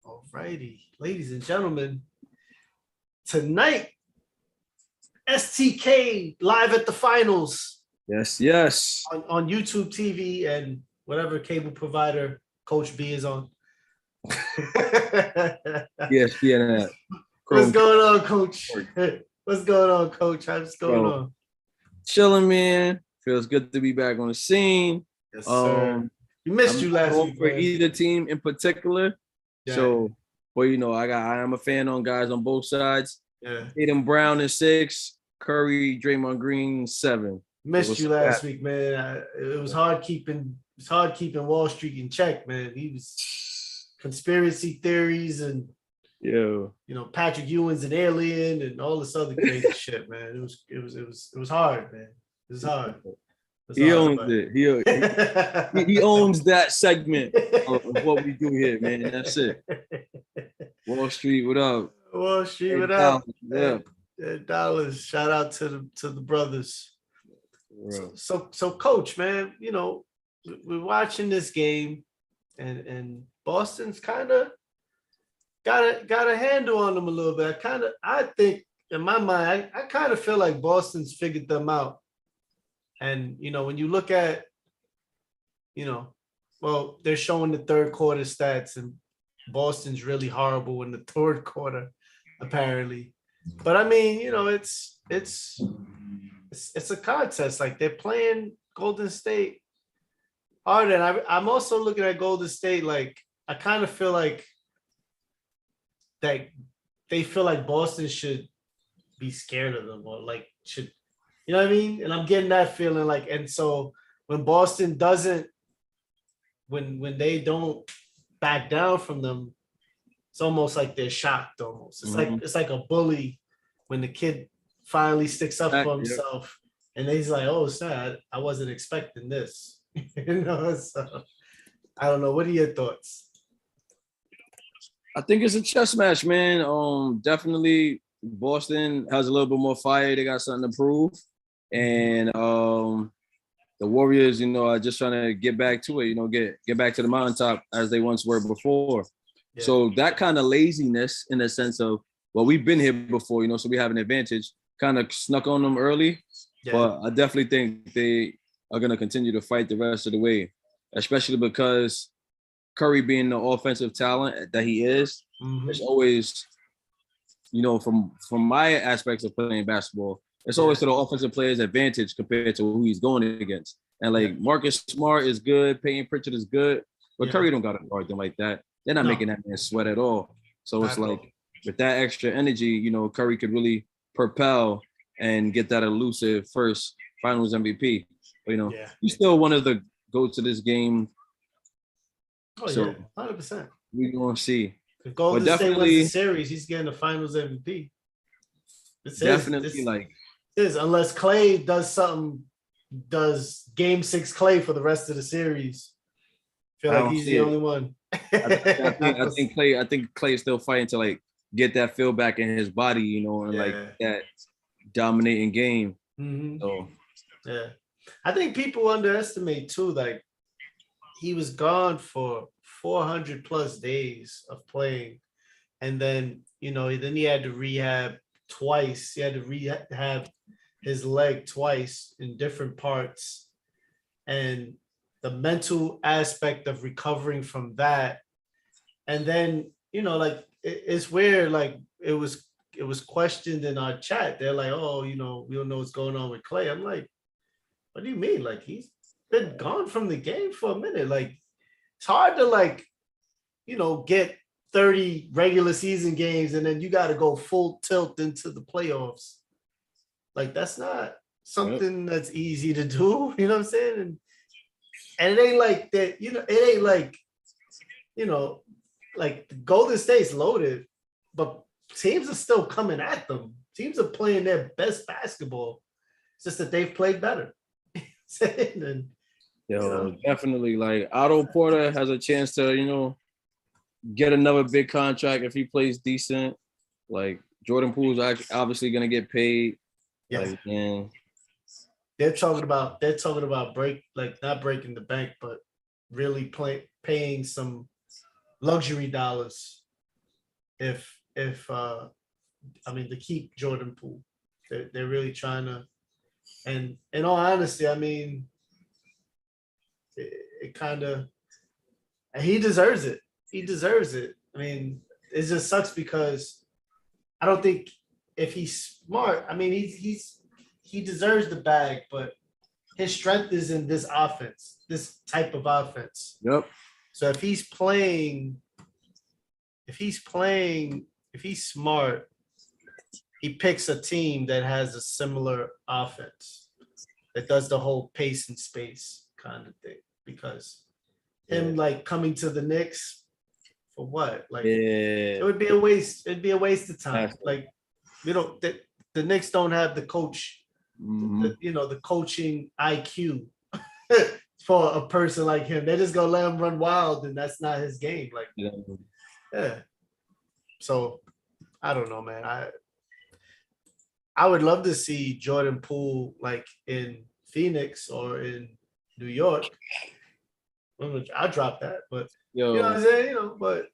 All righty, ladies and gentlemen, tonight, STK live at the finals. Yes. On YouTube TV and whatever cable provider Coach B is on. Yes, yeah. What's going on, Coach? What's going on, Coach? How's it going on? Chilling, man. Feels good to be back on the scene. Yes, sir. We missed you last week, for man. either team in particular. Yeah. So, but I am a fan on guys on both sides. Yeah. Tatum Brown in 6, Curry, Draymond Green 7. Missed you last week, man. It was hard keeping Wall Street in check, man. He was conspiracy theories and Patrick Ewing's an alien and all this other crazy shit, man. It was hard, man. It was hard. He owns it. He owns that segment of what we do here, man. That's it. Wall Street, what up? Wall Street, what up? Yeah. Dollars. Shout out to the brothers. So Coach, man, we're watching this game, and Boston's kind of got a handle on them a little bit. I think in my mind, I kind of feel like Boston's figured them out. And when you look at, they're showing the third quarter stats, and Boston's really horrible in the third quarter, apparently. But I mean, it's a contest. Like, they're playing Golden State hard, and I'm also looking at Golden State. Like, I kind of feel like that they feel like Boston should be scared of them, or like should. You know what I mean? And I'm getting that feeling, like, and so when Boston doesn't, when they don't back down from them, it's almost like they're shocked. Almost, it's like a bully when the kid finally sticks up for himself, and he's like, "Oh, sad, I wasn't expecting this." So I don't know. What are your thoughts? I think it's a chess match, man. Definitely Boston has a little bit more fire. They got something to prove. And the Warriors, are just trying to get back to it, get back to the mountaintop as they once were before. Yeah. So that kind of laziness, in the sense of, well, we've been here before, so we have an advantage, kind of snuck on them early. Yeah. But I definitely think they are going to continue to fight the rest of the way, especially because Curry, being the offensive talent that he is, it's always, from my aspects of playing basketball, it's always to the offensive player's advantage compared to who he's going against. And like Marcus Smart is good, Peyton Pritchard is good, but Curry don't got to guard them like that. They're not making that man sweat at all. So it's like, with that extra energy, Curry could really propel and get that elusive first Finals MVP. But he's still one of the go to this game. Oh, so 100%. We're gonna see. If Golden State wins the series, he's getting the Finals MVP. Unless Clay does Game 6 Clay for the rest of the series. I feel like he's the only one. I think Clay is still fighting to like get that feel back in his body, and like that dominating game. So I think people underestimate too, like, he was gone for 400 plus days of playing, and then then he had to rehab twice. He had to rehab his leg twice in different parts, and the mental aspect of recovering from that. And then it's weird, like it was questioned in our chat. They're like, "Oh, we don't know what's going on with Clay." I'm like, what do you mean? Like, he's been gone from the game for a minute. Like, it's hard to get 30 regular season games and then you got to go full tilt into the playoffs. Like, that's not something that's easy to do. You know what I'm saying? And it ain't like that. It ain't like, like Golden State's loaded, but teams are still coming at them. Teams are playing their best basketball. It's just that they've played better. Definitely. Like, Otto Porter has a chance to, get another big contract if he plays decent. Like, Jordan Poole's obviously gonna get paid. Yeah. Like, man. They're talking about not breaking the bank, but really paying some luxury dollars if I mean to keep Jordan Poole. They're really trying to, and in all honesty, I mean it kind of, and he deserves it. He deserves it. I mean, it just sucks because I don't think if he's smart, I mean he deserves the bag, but his strength is in this offense, this type of offense. Yep. So if he's smart, he picks a team that has a similar offense that does the whole pace and space kind of thing. Because him like coming to the Knicks for what? Like it would be a waste. It'd be a waste of time. Like we don't. The Knicks don't have the coach. The coaching IQ for a person like him. They're just gonna let him run wild, and that's not his game. Like, yeah. So I don't know, man. I would love to see Jordan Poole like in Phoenix or in New York. I'll drop that, but you know what I'm saying, but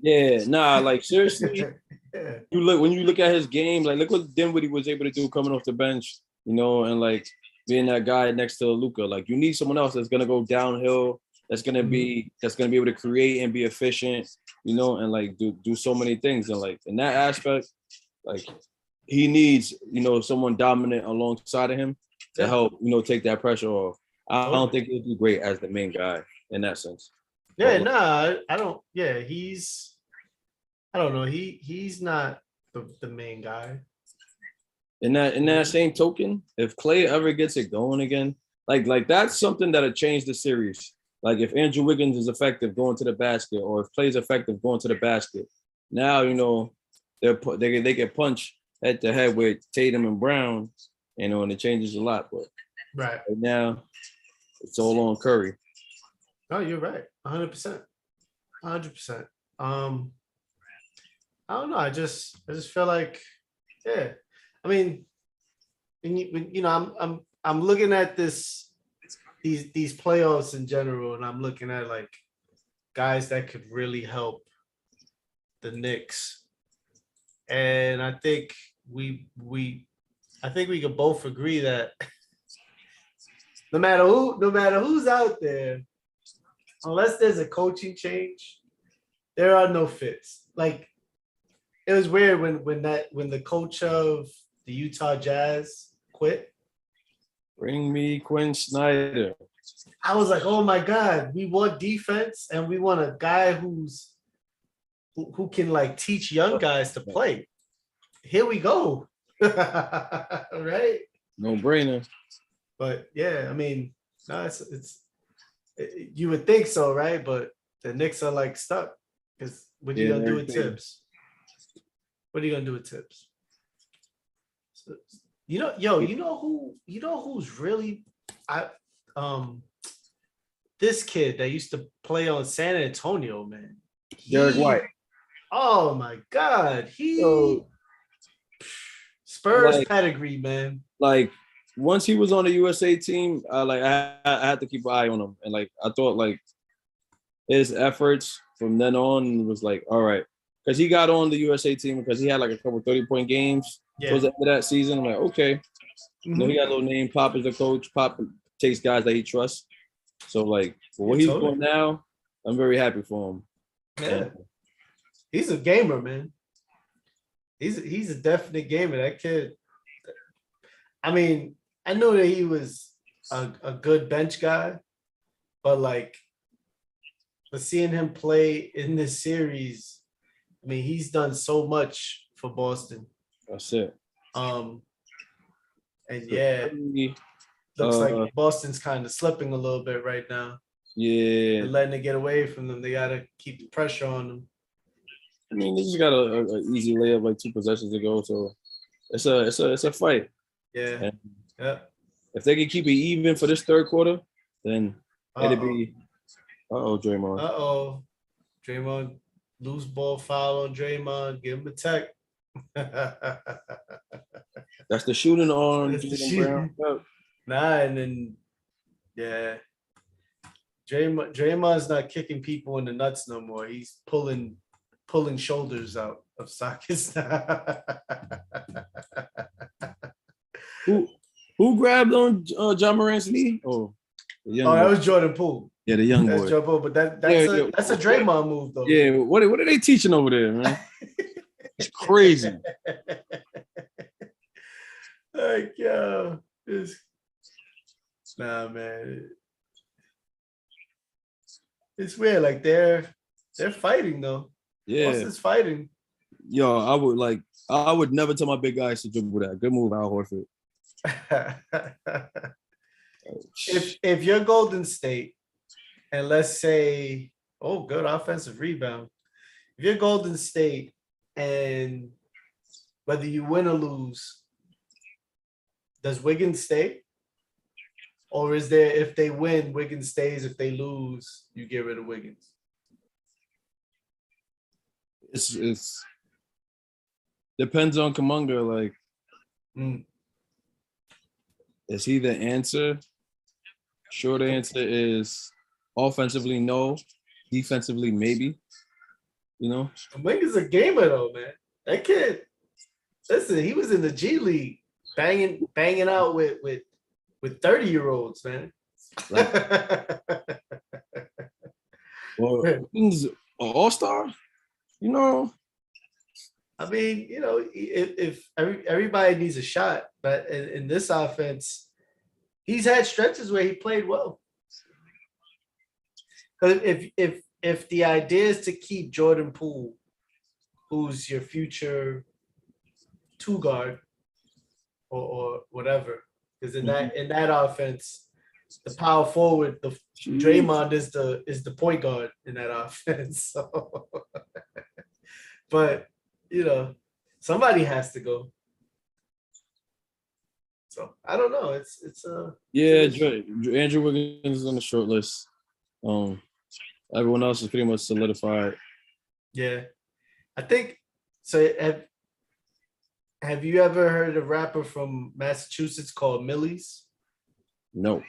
like seriously, yeah. When you look at his game, like look what Dinwiddie was able to do coming off the bench, and like being that guy next to Luka. Like you need someone else that's gonna go downhill, that's gonna be able to create and be efficient, and like do so many things. And like in that aspect, like he needs, someone dominant alongside of him to help, take that pressure off. I don't think he'll do great as the main guy in that sense. Yeah, I don't. Yeah, I don't know. He's not the main guy. In that same token, if Clay ever gets it going again, like that's something that'll change the series. Like if Andrew Wiggins is effective going to the basket, or if Clay's effective going to the basket, now they get punch head to head with Tatum and Brown, and it changes a lot. But right now, it's all on Curry. Oh, you're right. 100%. 100%. I don't know. I just feel like, yeah. I mean, I'm looking at these playoffs in general, and I'm looking at like guys that could really help the Knicks, and I think we could both agree that no matter who's out there, unless there's a coaching change, there are no fits. Like it was weird when the coach of the Utah Jazz quit. Bring me Quinn Snyder. I was like, oh my God, we want defense and we want a guy who can like teach young guys to play. Here we go. Right? No brainer. But yeah, I mean, no, you would think so, right? But the Knicks are like stuck because what are you gonna do with Tibbs? What are you gonna do with Tibbs? So, you know who's really this kid that used to play on San Antonio, man. Derek White. Oh my God, Spurs pedigree, man. Like once he was on the USA team, I had to keep an eye on him, and like I thought like his efforts from then on was like all right, because he got on the USA team because he had like a couple 30-point games towards the end of that season. I'm like okay, he got a little name. Pop is a coach. Pop takes guys that he trusts. So like for what he's doing now, I'm very happy for him. Yeah, he's a gamer, man. He's a definite gamer. That kid. I mean, I know that he was a good bench guy, but seeing him play in this series, I mean, he's done so much for Boston. That's it. And yeah, looks like Boston's kind of slipping a little bit right now. Yeah, they're letting it get away from them. They gotta keep the pressure on them. I mean, they just got a easy layup like 2 possessions ago, so it's a fight. Yeah, and yeah. If they can keep it even for this third quarter, then it'd be. Draymond. Draymond, loose ball foul on Draymond. Give him a tech. That's the shooting on Jaylen Brown. Nah, and then yeah. Draymond's not kicking people in the nuts no more. He's pulling shoulders out of sockets. Who grabbed on John Morant's knee? Oh, the young Oh, that boy. was Jordan Poole. Yeah, the young That's boy. Jordan Poole, but that's a Draymond move though. Yeah, what are they teaching over there, man? It's crazy. Like, yo, nah, man. It's weird. Like they're fighting though. Yeah. Boston's fighting. Yo, I would never tell my big guys to dribble that. Good move, Al Horford. if you're Golden State, and let's say, oh, good offensive rebound. If you're Golden State, and whether you win or lose, does Wiggins stay? Or is there, if they win, Wiggins stays? If they lose, you get rid of Wiggins? It's depends on Kuminga. Like, is he the answer? Short answer is offensively, no. Defensively, maybe. You know? Kuminga's a gamer though, man. That kid, listen, he was in the G League banging out with 30-year-olds, man. Right. Well, he's an all-star, you know. I mean, you know, if everybody needs a shot, but in this offense, he's had stretches where he played well. Because if the idea is to keep Jordan Poole, who's your future two guard or whatever, because in that offense, the power forward, the Draymond is the point guard in that offense. So, but you know, somebody has to go. So I don't know. It's Andrew Wiggins is on the short list. Everyone else is pretty much solidified. Yeah, I think so. Have you ever heard a rapper from Massachusetts called Millie's? No.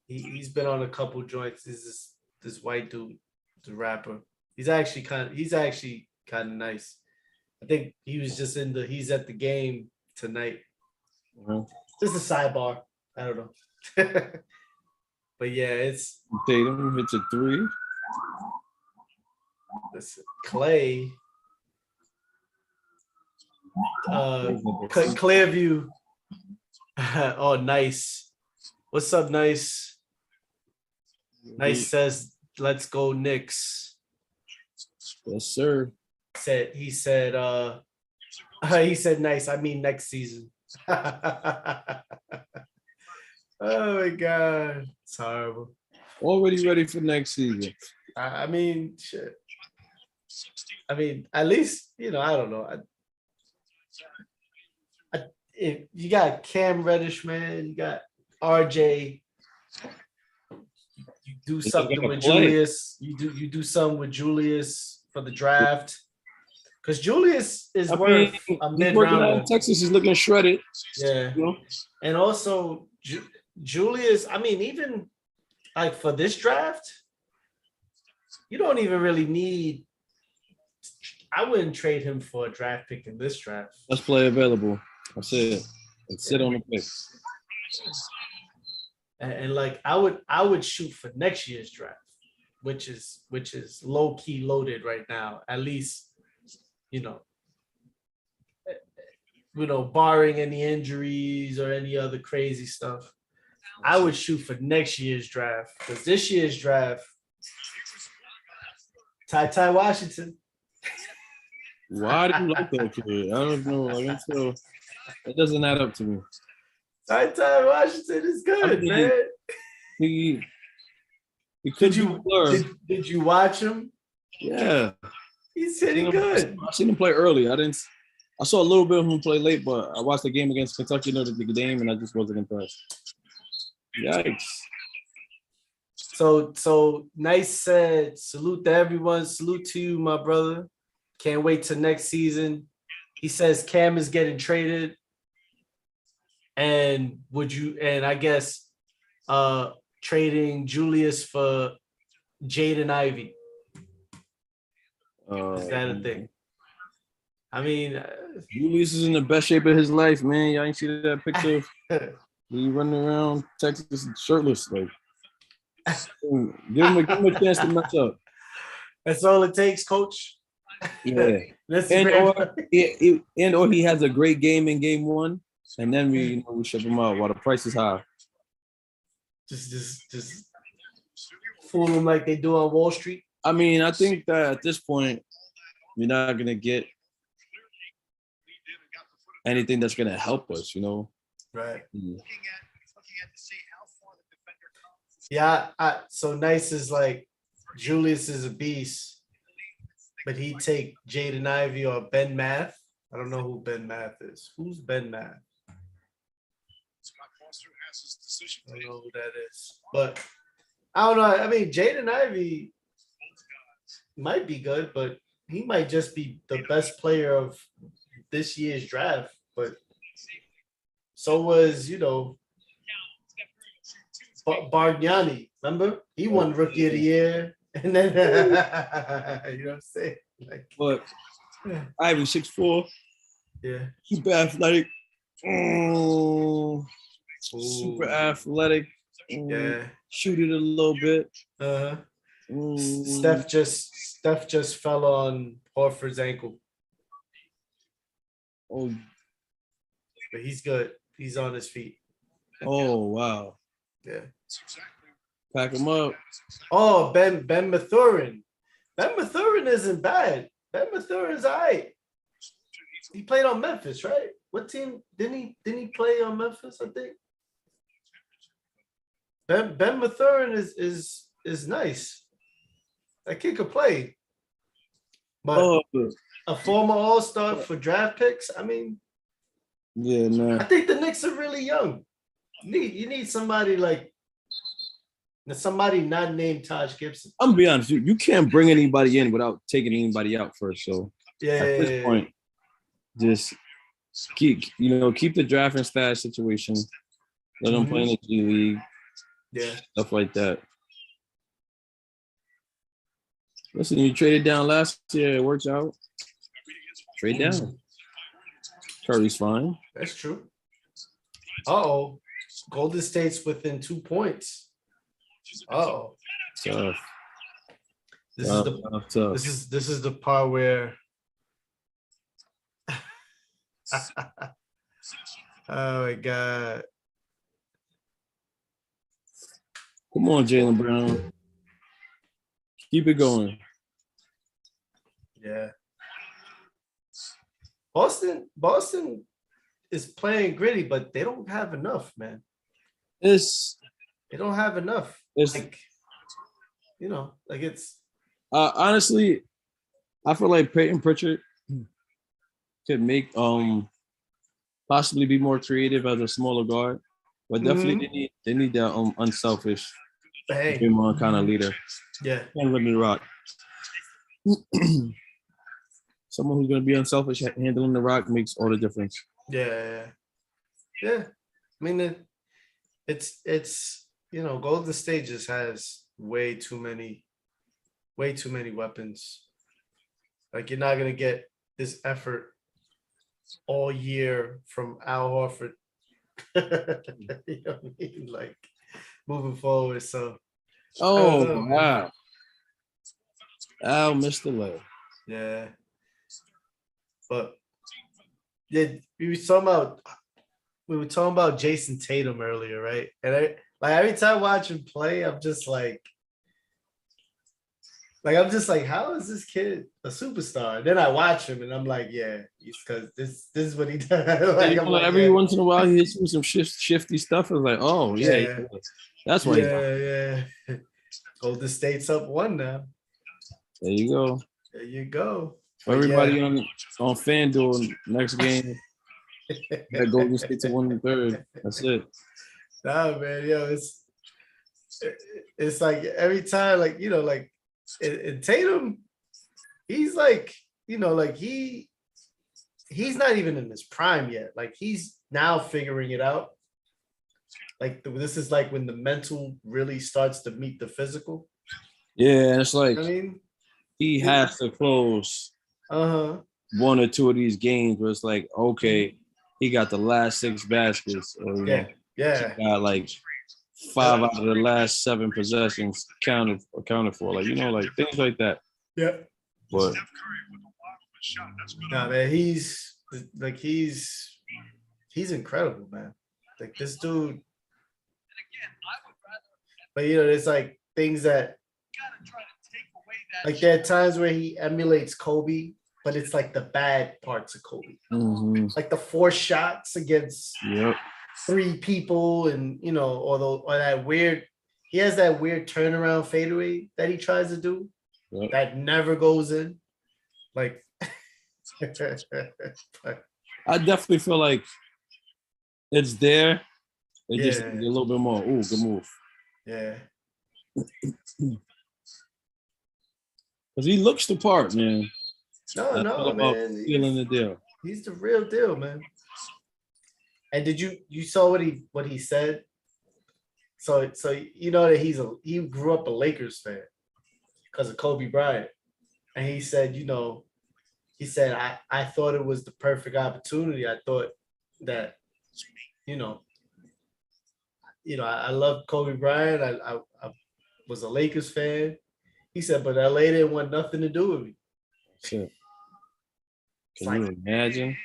He's been on a couple joints. This white dude, the rapper. He's actually kind of nice. I think he's at the game tonight. Mm-hmm. Just a sidebar. I don't know. But yeah, it's Tatum hits a three. Listen, Clay. Clearview. Oh, nice. What's up, Nice? Nice says, "Let's go Knicks." Yes, sir. He said, nice. I mean, next season. Oh my God, it's horrible. Already ready for next season. I mean, shit. I mean, at least, you know, I don't know. If you got Cam Reddish, man, you got RJ. You do something with Julius. You do something with Julius for the draft. Because Julius is worth a mid-rounder. Texas is looking shredded. Yeah. You know? And also, Julius, I mean, even like for this draft, you don't even really need. I wouldn't trade him for a draft pick in this draft. Let's play available. That's it. Let's sit on the pick. And like I would shoot for next year's draft, which is low key loaded right now. At least, you know, barring any injuries or any other crazy stuff. I would shoot for next year's draft because this year's draft, Ty Washington. Why do you like that kid? I don't know. Like, it doesn't add up to me. Ty Washington is good, man. He could did you watch him? Yeah. He's hitting good. I seen him play early. I saw a little bit of him play late, but I watched the game against Kentucky, the game, and I just wasn't impressed. Yikes. So Nice said, salute to everyone. Salute to you, my brother. Can't wait till next season. He says Cam is getting traded. And I guess trading Julius for Jaden Ivey. Is that a thing? I mean, Julius is in the best shape of his life, man. Y'all ain't see that picture of he running around Texas shirtless, like. Give him a chance to mess up. That's all it takes, coach. Yeah. and or he has a great game in game one, and then we ship him out while the price is high. Just fool them like they do on Wall Street. I mean, I think that at this point, we're not gonna get anything that's gonna help us, Right. Mm. Yeah, so Nice is like Julius is a beast, but he'd take Jaden Ivey or Ben Math. I don't know who Ben Math is. Who's Ben Math? I don't know who that is. But I don't know. I mean, Jaden Ivey might be good, but he might just be the best player of this year's draft. But so was, Bargnani, remember? He won Rookie of the Year. And then, you know what I'm saying? But Ivy 6'4". Yeah. Super athletic. Super athletic. Yeah. Shoot it a little bit. Steph just fell on Horford's ankle. Oh. But he's good. He's on his feet. Oh, wow. Yeah. Pack him up. Oh, Ben Mathurin. Ben Mathurin isn't bad. Ben Mathurin's all right. He played on Memphis, right? What team didn't he play on Memphis? I think. Ben Mathurin is nice. That kid could play. But a former All-Star for draft picks, I mean. Yeah, man. I think the Knicks are really young. You need somebody like somebody not named Taj Gibson. I'm gonna be honest, you can't bring anybody in without taking anybody out first. So at this point, just keep the draft and stash situation. Let them play in the G League. Yeah. Stuff like that. Listen, you traded down last year, it works out. Trade down. Curry's fine. That's true. Uh-oh. Golden State's within 2 points. Uh-oh. Tough. This is the part where oh my God. Come on, Jaylen Brown. Keep it going. Yeah. Boston is playing gritty, but they don't have enough, man. They don't have enough. Honestly, I feel like Peyton Pritchard could make possibly be more creative as a smaller guard, but definitely they need that unselfish kind of leader. Yeah, can't let me rock. Someone who's going to be unselfish handling the rock makes all the difference. Yeah. I mean, it's Golden State just has way too many weapons. Like, you're not gonna get this effort all year from Al Horford. You know what I mean? Like, moving forward. So. Oh wow. Al missed the leg. Yeah. But yeah, we were talking about Jason Tatum earlier, right? And every time I watch him play, I'm just like, how is this kid a superstar? And then I watch him and I'm like, yeah, because this is what he does. Every once in a while he hits me some shifty stuff. I was like, oh yeah. That's why. Yeah. Golden State's up 1 now. There you go. There you go. Everybody on FanDuel next game. That Golden State to 1-3. That's it. Nah, man, it's like every time, in Tatum, he's like, he's not even in his prime yet. Like, he's now figuring it out. Like this is like when the mental really starts to meet the physical. Yeah, and it's like I mean, he has to close one or two of these games where it's like, okay, he got the last 6 baskets, or he got like 5 out of the last 7 possessions accounted for, like like things like that. Yeah. But nah, man, he's incredible, man. Like this dude. But it's like things that like there are times where he emulates Kobe, but it's like the bad parts of Kobe. Like the 4 shots against 3 people, and or that weird, he has that weird turnaround fadeaway that he tries to do that never goes in. Like I definitely feel like it's there. It just needs a little bit more. Ooh, good move. Yeah. Because he looks the part, man. No, man. Feeling the deal. He's the real deal, man. And did you saw what he said? So that he grew up a Lakers fan because of Kobe Bryant, and he said, I thought it was the perfect opportunity. I thought that, I loved Kobe Bryant. I was a Lakers fan. He said, but LA didn't want nothing to do with me. Shit. Can you imagine?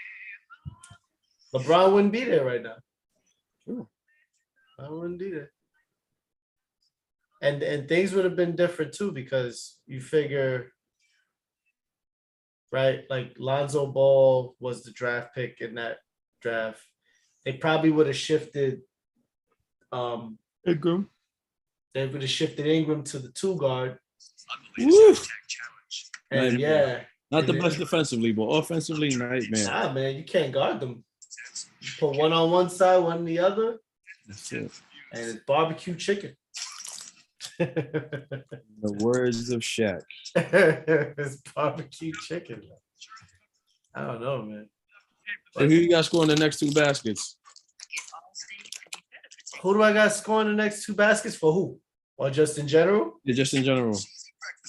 LeBron wouldn't be there right now. I wouldn't be there. And things would have been different too, because you figure, right? Like Lonzo Ball was the draft pick in that draft. They probably would have shifted Ingram. They would have shifted Ingram to the 2 guard. And not the best defensively, but offensively, nightmare. Nah, man, you can't guard them. You put one on one side, one on the other. That's it. And it's barbecue chicken. The words of Shaq. It's barbecue chicken. I don't know, man. So who you got scoring the next 2 baskets? Who do I got scoring the next 2 baskets for who? Or just in general? Yeah, just in general.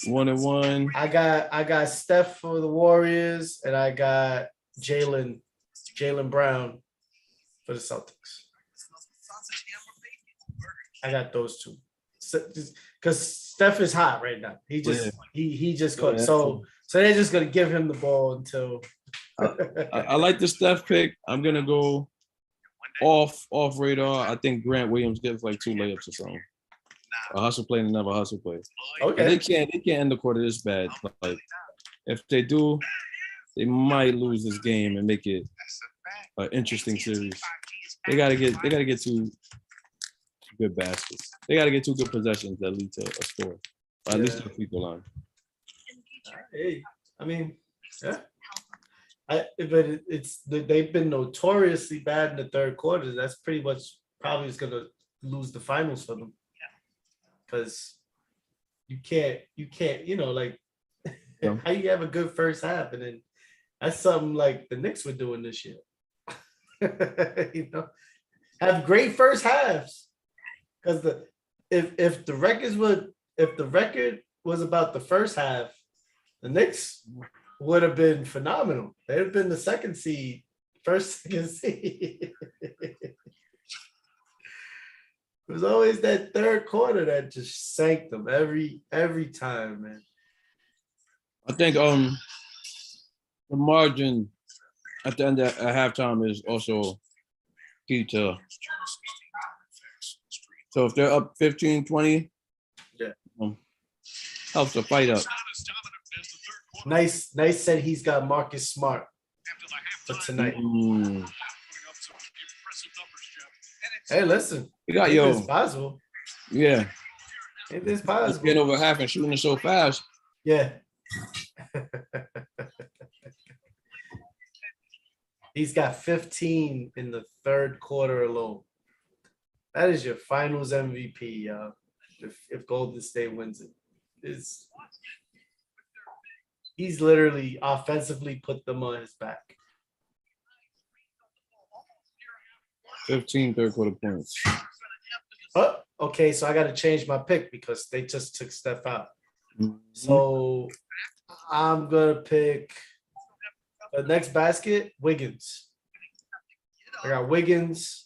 1-1. I got Steph for the Warriors, and I got Jaylen Brown for the Celtics. I got those 2. Because Steph is hot right now. He just caught. So they're just gonna give him the ball until. I like the Steph pick. I'm gonna go off radar. I think Grant Williams gets like 2 layups or something. A hustle play and another hustle play. Okay. They can't end the quarter this bad. Like if they do, they might lose this game and make it an interesting series. They gotta get 2 good baskets. They gotta get 2 good possessions that lead to a score. Or at least a free throw line. Hey, I mean, yeah. But they've been notoriously bad in the third quarter. That's pretty much probably is gonna lose the finals for them. Because you can't, like how you have a good first half, and then that's something like the Knicks were doing this year. Have great first halves. Because if the record was about the first half, the Knicks would have been phenomenal. They'd have been the second seed. It was always that third quarter that just sank them every time, man. I think the margin at the end of halftime is also key to. So if they're up 15-20, helps the fight up. Nice said he's got Marcus Smart for tonight. Hey, listen. We got it's possible. Yeah. It's possible. Getting over half and shooting it so fast. Yeah. He's got 15 in the third quarter alone. That is your finals MVP, y'all. If Golden State wins it. He's literally offensively put them on his back. 15 third quarter points. Oh, okay, so I got to change my pick because they just took Steph out. Mhm. So I'm gonna pick the next basket, Wiggins. I got Wiggins.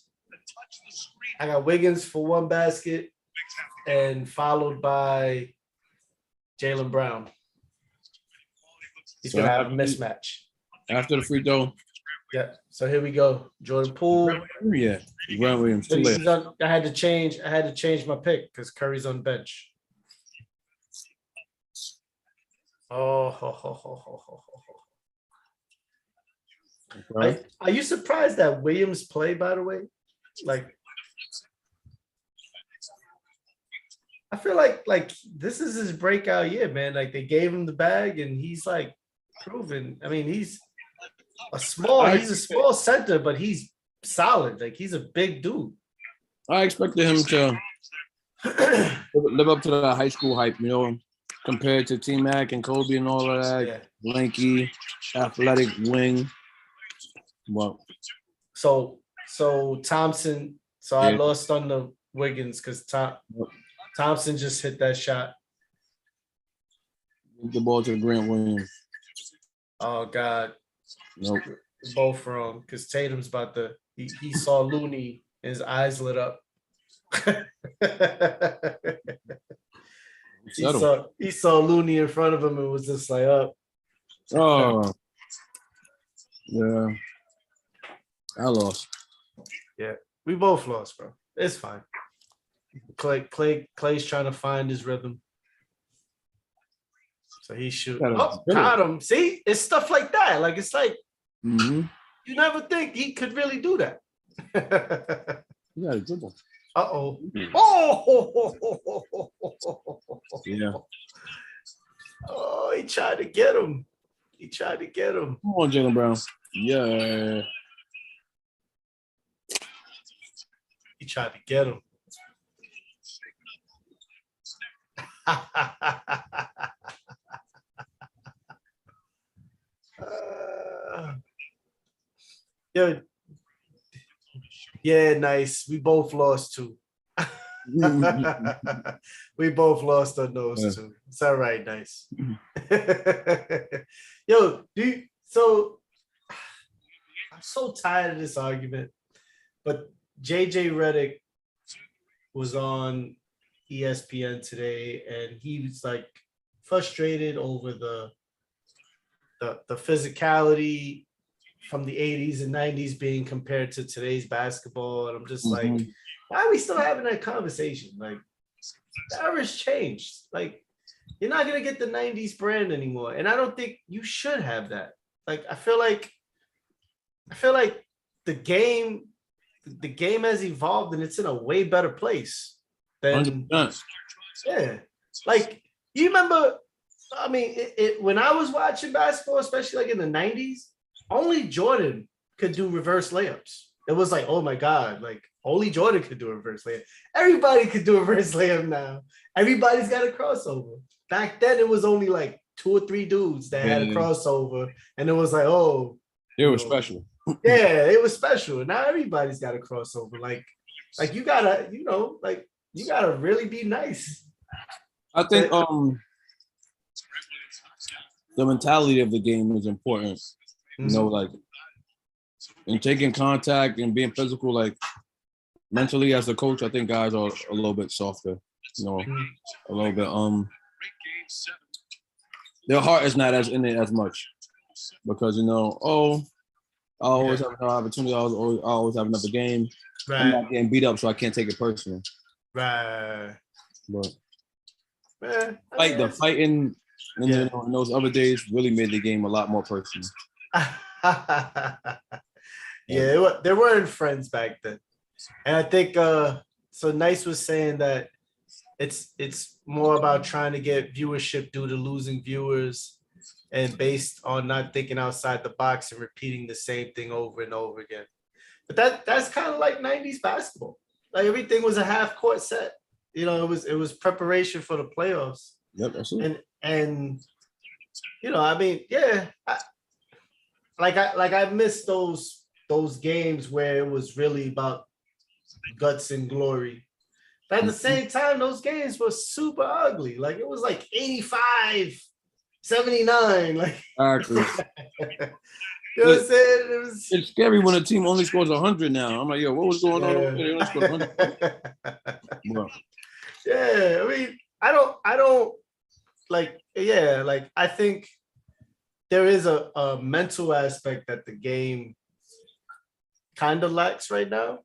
I got Wiggins for one basket, and followed by Jaylen Brown. He's So gonna have a mismatch. after the free throw, Yeah. So here we go. Jordan Poole. yeah, Grant Williams, So too late. he's on. I had to change my pick because Curry's on bench. Oh, ho, ho, ho, ho, ho, ho. Okay. Are you surprised that Williams played, by the way? Like, I feel like this is his breakout year, man. Like they gave him the bag and he's like proven. I mean, he's a small center, but he's solid. Like he's a big dude. I expected him to live up to the high school hype, you know, compared to T-Mac and Kobe and all of that. Yeah. Lanky, athletic wing. Well, So Thompson. So I Yeah. lost on the Wiggins because Thompson just hit that shot. give the ball to Grant Williams. Oh God, Nope. both wrong because Tatum's about to. He saw Looney and his eyes lit up. he saw Looney in front of him and was just like, oh. Oh. Yeah. I lost. Yeah, we both lost, bro. It's fine. Clay's trying to find his rhythm. So he shoot. Oh, got him. See, it's stuff like that. Like it's like you never think he could really do that. You got a dribble. Uh-oh. Oh, Yeah. Oh, he tried to get him. Come on, Jaylen Brown. Yeah. He tried to get him. Yo, yeah, nice. We both lost too. We both lost on those two. It's all right, nice. Yo, I'm so tired of this argument, but JJ Redick was on ESPN today, and he was like frustrated over the physicality from the 80s and 90s being compared to today's basketball. And I'm just like, why are we still having that conversation? Like, the era's changed. Like, you're not gonna get the 90s brand anymore. And I don't think you should have that. Like, I feel like the game has evolved and it's in a way better place than 100%. Yeah. Like, you remember, I mean, when I was watching basketball, especially like in the 90s, only Jordan could do reverse layups. It was like, oh my God, like only Jordan could do a reverse layup. Everybody could do a reverse layup now. Everybody's got a crossover. Back then, it was only like 2 or 3 dudes that had a crossover. And it was like, oh. It was special. Yeah, it was special. Now everybody's got a crossover. Like you gotta, you gotta really be nice. I think the mentality of the game is important. You know, like in taking contact and being physical, like mentally as a coach, I think guys are a little bit softer, you know, a little bit their heart is not as in it as much because, you know, I always have another opportunity, I always have another game. Right. I'm not getting beat up, so I can't take it personally. Right. But the fighting in those other days really made the game a lot more personal. Yeah, they weren't friends back then. And I think so Nice was saying that it's more about trying to get viewership due to losing viewers and based on not thinking outside the box and repeating the same thing over and over again. But that's kind of like 90s basketball. Like everything was a half court set. You know, it was preparation for the playoffs. Yep, that's it. And you know, I mean, yeah, I missed those games where it was really about guts and glory. But at the same time, those games were super ugly. Like it was like 85-79. Like Exactly. you know what I'm saying? It was It's scary when a team only scores 100 now. I'm like, yo, what was going on over there? They only scored 100. Bro. Yeah, I mean, I don't like, yeah, like I think there is a mental aspect that the game kind of lacks right now.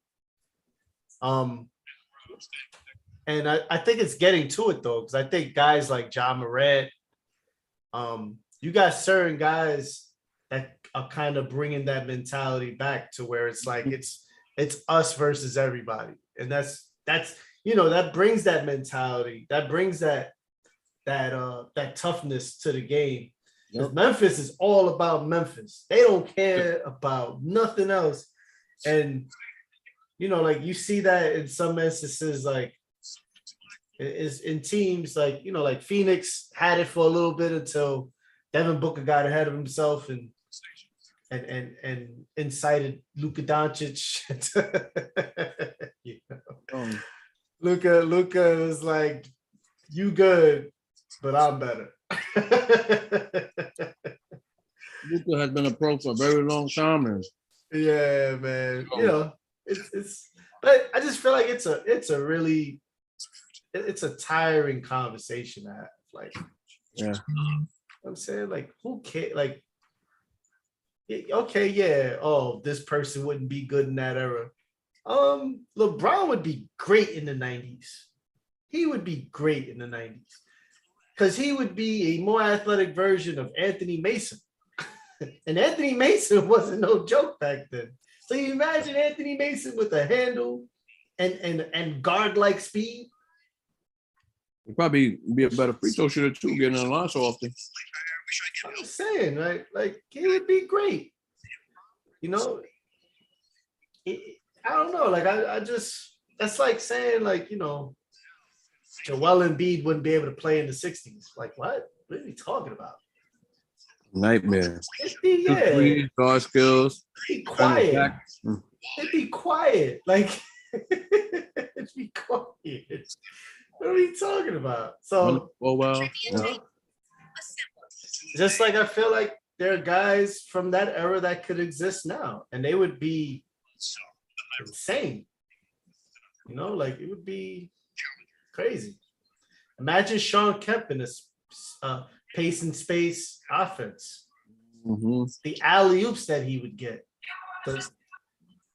And I think it's getting to it though, because I think guys like John Morant, you got certain guys that are kind of bringing that mentality back to where it's like it's us versus everybody, and that's that brings that mentality, that brings that toughness to the game. Because Memphis is all about Memphis. They don't care about nothing else, and like you see that in some instances, like is in teams like like Phoenix had it for a little bit until Devin Booker got ahead of himself and incited Luka Doncic. Luka was like, "You good, but I'm better." Luka has been a pro for a very long time, man. Yeah, man. It's but I just feel like it's a really tiring conversation to have. Like, yeah, I'm saying, like, who cares? Like, okay, yeah. Oh, this person wouldn't be good in that era. LeBron would be great in the 90s. He would be great in the 90s because he would be a more athletic version of Anthony Mason. And Anthony Mason wasn't no joke back then. So you imagine Anthony Mason with a handle and guard-like speed. He'd probably be a better free throw shooter too, getting in the line so often. I'm saying, right? Like he would be great. I don't know. Like I just that's like saying like Joel Embiid wouldn't be able to play in the 60s. Like what? What are we talking about? Nightmare. Yeah. Guard skills. Be quiet. It'd be quiet. Like it'd be quiet. What are we talking about? So, well, just like I feel like there are guys from that era that could exist now, and they would be insane. Like it would be crazy. Imagine Sean Kemp in this pace and space offense. Mm-hmm. The alley-oops that he would get.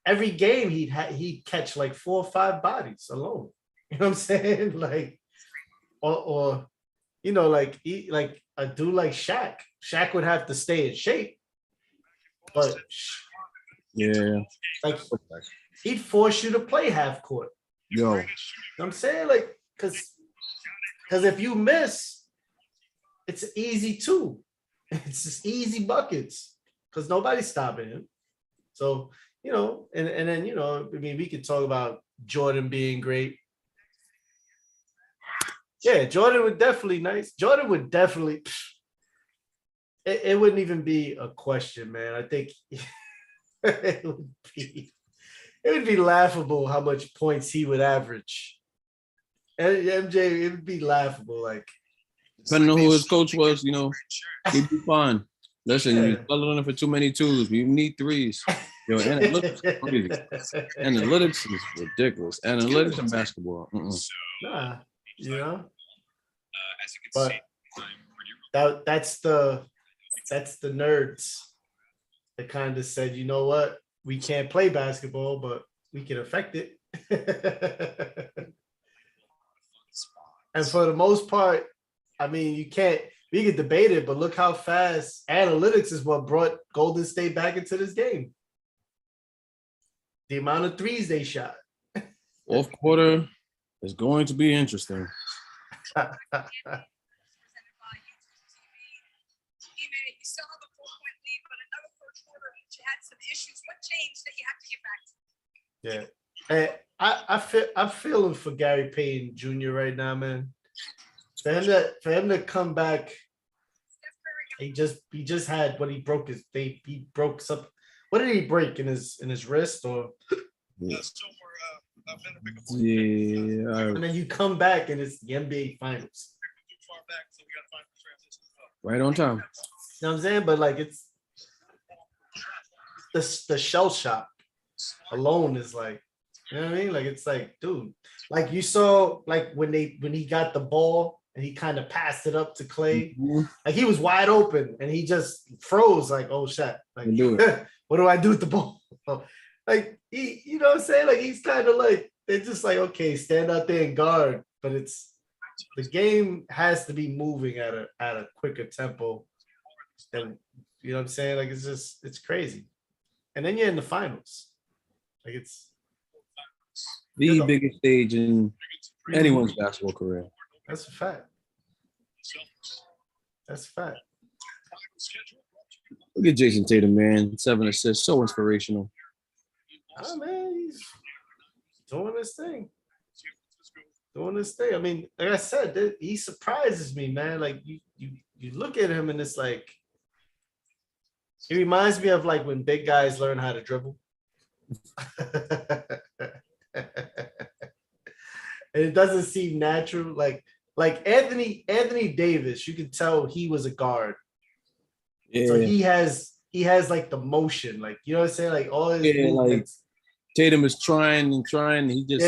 Every game he'd catch like 4 or 5 bodies alone. You know what I'm saying? Like, or like a dude like Shaq. Shaq would have to stay in shape, but yeah, like he'd force you to play half court. Yo, you know what I'm saying, like, because if you miss, it's easy too. It's just easy buckets because nobody's stopping him. So and then I mean, we could talk about Jordan being great. Yeah, Jordan would definitely nice. Jordan would definitely. It wouldn't even be a question, man. I think it would be laughable how much points he would average. And MJ, it would be laughable. Like, depending on who his coach was, he'd be fine. Listen, you're settling for too many twos. You need threes. Analytics is crazy. Analytics is ridiculous. Analytics in basketball. Nah, but that's the nerds that kind of said, you know what, we can't play basketball, but we can affect it. And for the most part, I mean, we can debate it, but look how fast analytics is what brought Golden State back into this game. The amount of threes they shot. Fourth quarter is going to be interesting. Yeah. Hey, I'm feeling for Gary Payton Jr. right now, man. For him to come back, he just had what he broke he broke something. What did he break in his wrist or? Yes. Yeah. And then you come back and it's the NBA Finals. Right on time. You know what I'm saying? But like it's the shell shock alone is like, you know what I mean? Like it's like, dude, like you saw like when he got the ball and he kind of passed it up to Clay, like he was wide open and he just froze like, oh shit, like what do I do with the ball? Like he, you know what I'm saying? Like he's kind of like, they're just like, okay, stand out there and guard, but it's the game has to be moving at a quicker tempo than, you know what I'm saying? Like it's crazy. And then you're in the finals. Like it's the biggest stage in anyone's basketball career. That's a fact. That's a fact. Look at Jason Tatum, man. 7 assists, so inspirational. Oh man, he's doing his thing. Doing his thing. I mean, like I said, he surprises me, man. Like you look at him and it's like, it reminds me of like when big guys learn how to dribble. And it doesn't seem natural. Like Anthony Davis, you can tell he was a guard. Yeah. So he has like the motion, like, you know what I'm saying? Like all his movements. Like Tatum is trying and trying. He just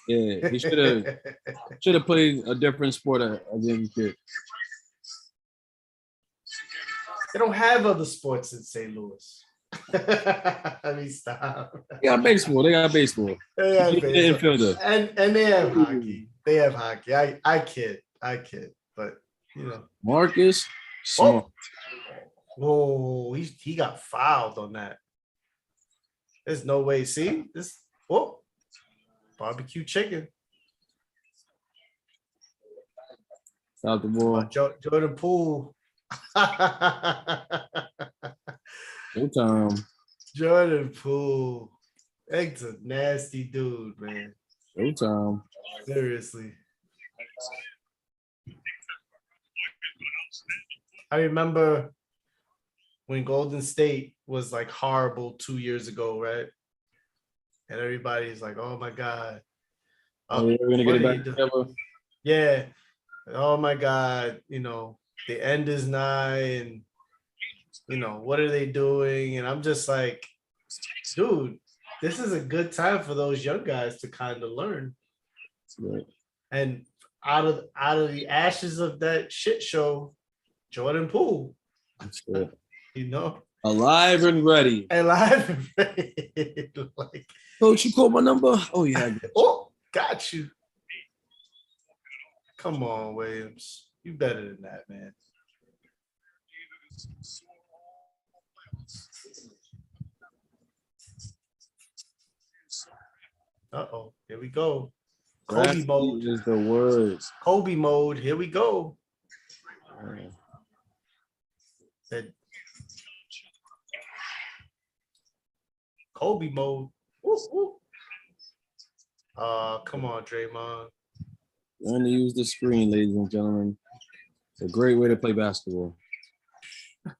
he should have played a different sport. I didn't get. They don't have other sports in St. Louis. I mean, stop. They got baseball. They got baseball. And they have hockey. They have hockey. I kid, but you know. Marcus Smart. Whoa, he got fouled on that. There's no way. See this? Oh, barbecue chicken. Out the ball. Jordan Poole. No time. Jordan Poole. That's a nasty dude, man. No time. Seriously. I remember when Golden State was like horrible 2 years ago, right? And everybody's like, oh my God. We're going to get it back together. Yeah. Oh my God. You know, the end is nigh and, you know, what are they doing? And I'm just like, dude, this is a good time for those young guys to kind of learn. Right. And out of the ashes of that shit show, Jordan Poole. That's good. You know? Alive and ready. Alive and ready. Like, Coach, you called my number? Oh, yeah. Oh, got you. Come on, Williams. You better than that, man. Uh-oh. Here we go. Kobe mode. Is the words. Kobe mode. Here we go. Kobe mode. Woo, woo. Come on, Draymond. Learn to use the screen, ladies and gentlemen. It's a great way to play basketball.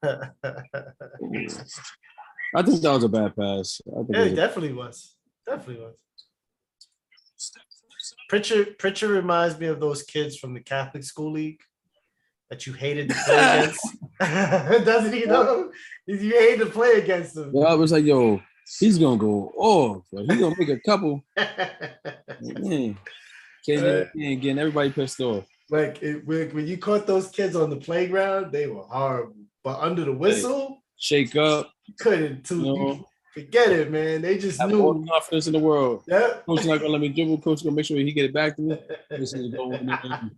I think that was a bad pass. Yeah, it definitely was. Definitely was. Pritchard reminds me of those kids from the Catholic School League that you hated to play against. Doesn't he know? You hated to play against them. Yeah, I was like, yo, he's gonna go off. Like, he's gonna make a couple. Man, getting everybody pissed off. Like when you caught those kids on the playground, they were horrible. But under the whistle, shake up. You couldn't forget it, man. They just knew. All the confidence in the world. Yep. Coach not gonna let me dribble. Coach gonna make sure he get it back to me. This is going in.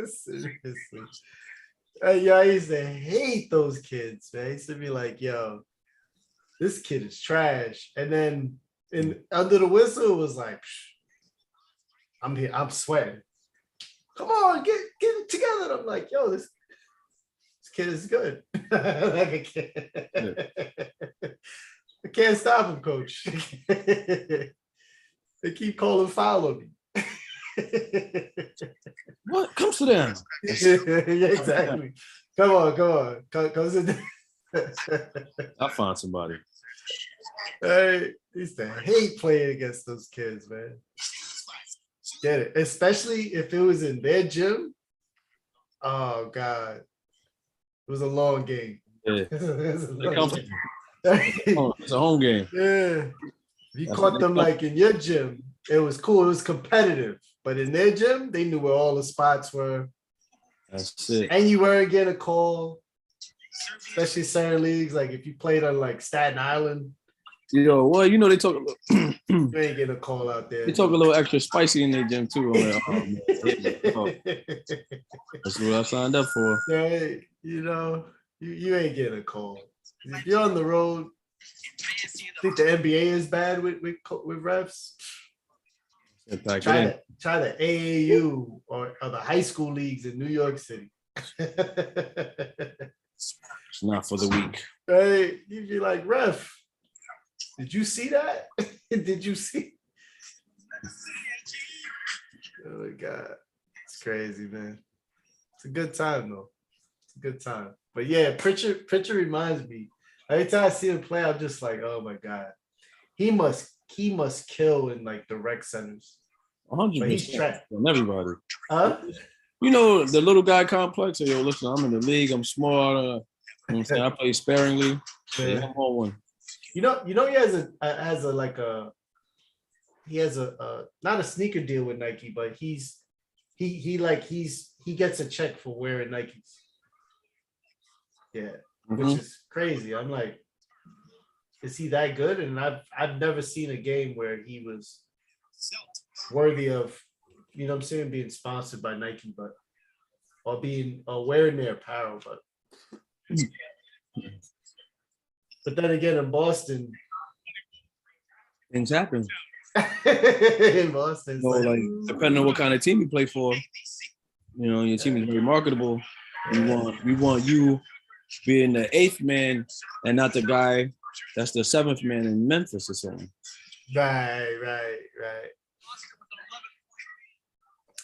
Seriously. Yo, I used to hate those kids, man. I used to be like, yo, this kid is trash. And then under the whistle, it was like, I'm here, I'm sweating. Come on, get it together. And I'm like, yo, this kid is good. Like a kid. I can't stop him, coach. They keep calling foul on me. What? Come sit down. Yeah, exactly. Come on. Come sit down. I'll find somebody. I used to hate playing against those kids, man. Get it, especially if it was in their gym. Oh God, it was a long game. Yeah. It was a They long come. game. It's a home game. Yeah, if you That's caught them like in your gym, it was cool. It was competitive, but in their gym, they knew where all the spots were. That's it. And you weren't getting a call, especially certain leagues. Like if you played on like Staten Island, Yo, well, you know they talk. you ain't getting a call out there. They talk a little extra spicy in their gym too. I'm like, oh, man. Oh, that's what I signed up for. Right, you know, you ain't getting a call. If you're on the road, I think the NBA is bad with refs. Try the AAU or the high school leagues in New York City. It's not for the weak. Right, you'd be like, ref, did you see that? Did you see? Oh my God, it's crazy, man. It's a good time though. It's a good time. But yeah, Pritchard reminds me. Every time I see him play, I'm just like, oh my God, he must kill in like the rec centers. 100% on everybody. Huh? You know the little guy complex. Yo, listen, I'm in the league. I'm smart. You know what I'm saying? I play sparingly. Yeah, I'm on one. You know, he has a not a sneaker deal with Nike, but he gets a check for wearing Nikes. Yeah, which is crazy. I'm like, is he that good? And I've never seen a game where he was worthy of, you know what I'm saying, being sponsored by Nike, but or being wearing their apparel, but then again in Boston, things happen. in Boston, so like depending on what kind of team you play for, you know, your team is very marketable. We want you being the 8th man and not the guy that's the 7th man in Memphis or something. Right.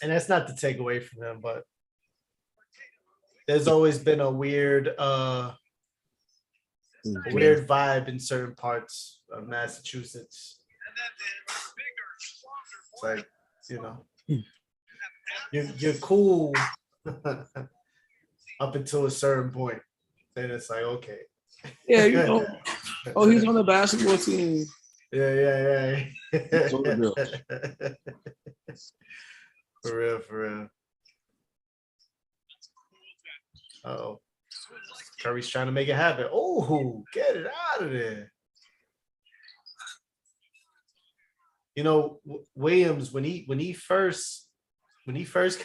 And that's not to take away from him, but there's always been a weird vibe in certain parts of Massachusetts. It's like, you know, you're cool up until a certain point. Then it's like, okay. Yeah, you know. Oh, he's on the basketball team. Yeah. For real. Uh-oh. Curry's trying to make it happen. Oh, get it out of there. You know, Williams, when he first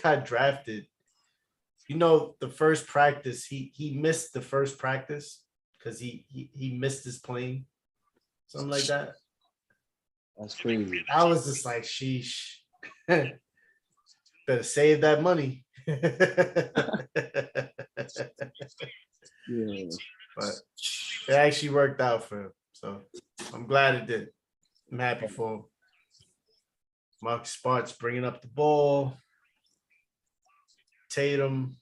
got drafted, you know, the first practice, he missed the first practice because he missed his plane. Something like that. That's crazy. I was just like, sheesh. Better save that money. Yeah. But it actually worked out for him. So I'm glad it did. I'm happy for him. Marcus Smart's bringing up the ball. Tatum.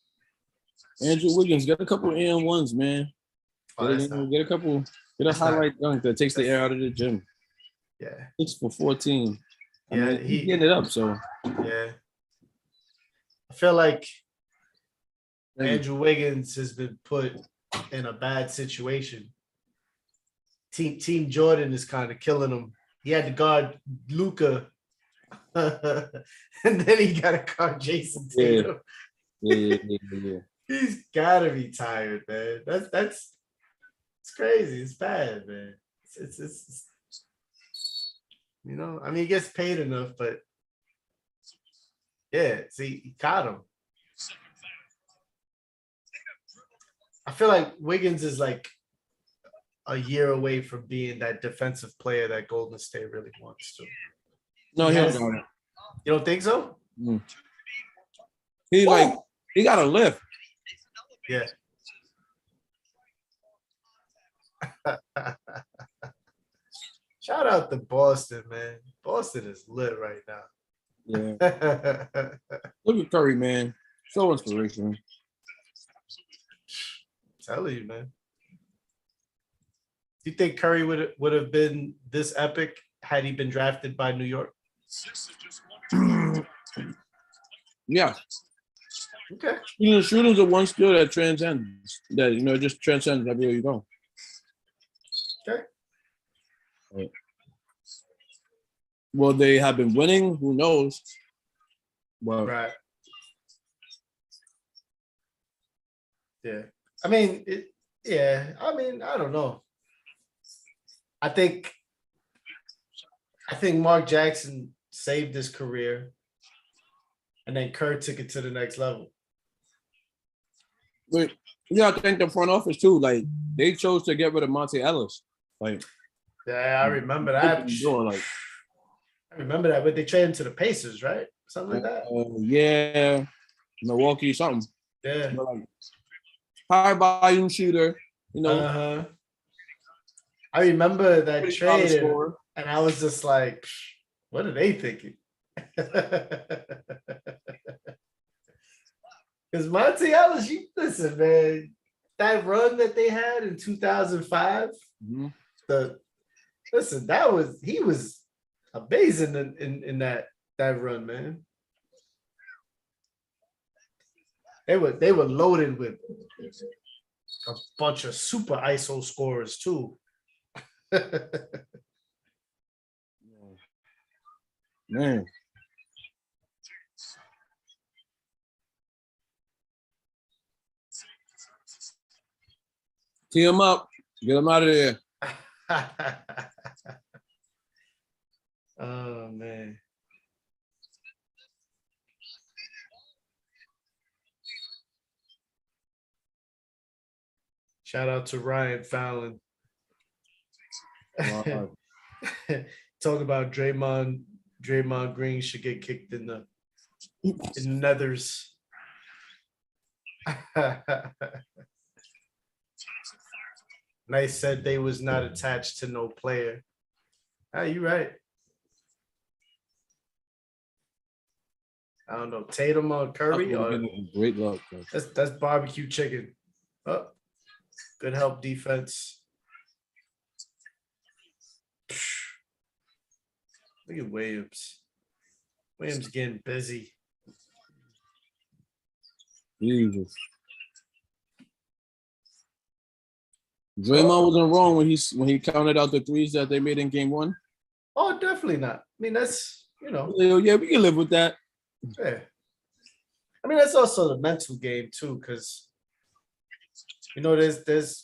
Andrew Wiggins, get a couple and1s, man. Get a highlight dunk that takes the air out of the gym. Yeah. 6 for 14. Yeah, he's getting it up, so. Yeah. I feel like Andrew Wiggins has been put in a bad situation. Team Jordan is kind of killing him. He had to guard Luka, and then he got to guard Jason Tatum. Yeah. He's gotta be tired, man. That's it's crazy. It's bad, man. It's you know, I mean, he gets paid enough, but yeah, see, he caught him. I feel like Wiggins is like a year away from being that defensive player that Golden State really wants to. No, he don't got it. You don't think so? He got a lift. Yeah. Shout out to Boston, man. Boston is lit right now. Yeah. Look at Curry, man. So inspirational. Tell you, man. You think Curry would have been this epic had he been drafted by New York? Yeah. Okay. Shooting's the one skill that transcends. That it just transcends everywhere you go. Okay. Right. Well, they have been winning. Who knows? Well, right. Yeah. I mean, I mean, I don't know. I think Mark Jackson saved his career, and then Kerr took it to the next level. But yeah, I think the front office too. Like they chose to get rid of Monte Ellis. Like, yeah, I remember that. I remember that, but they traded him to the Pacers, right? Something like that. Yeah, Milwaukee, something. Yeah. High volume shooter. I remember that trade, and I was just like, what are they thinking? Because Monte Ellis, listen, man, that run that they had in 2005, he was amazing in that run, man. They were loaded with a bunch of super ISO scorers too. Man. Tee him up. Get him out of there. Oh, man. Shout out to Ryan Fallon. Wow. Talk about Draymond Green should get kicked in the nethers. Nice said they was not attached to no player. Ah, you right. I don't know, Tatum or Curry or great luck. That's barbecue chicken. Oh, good help defense. Look at Williams. Williams getting busy. Jesus. Draymond wasn't wrong when he counted out the threes that they made in game one. Oh, definitely not. I mean, that's Yeah, we can live with that. Yeah. I mean, that's also the mental game too, because there's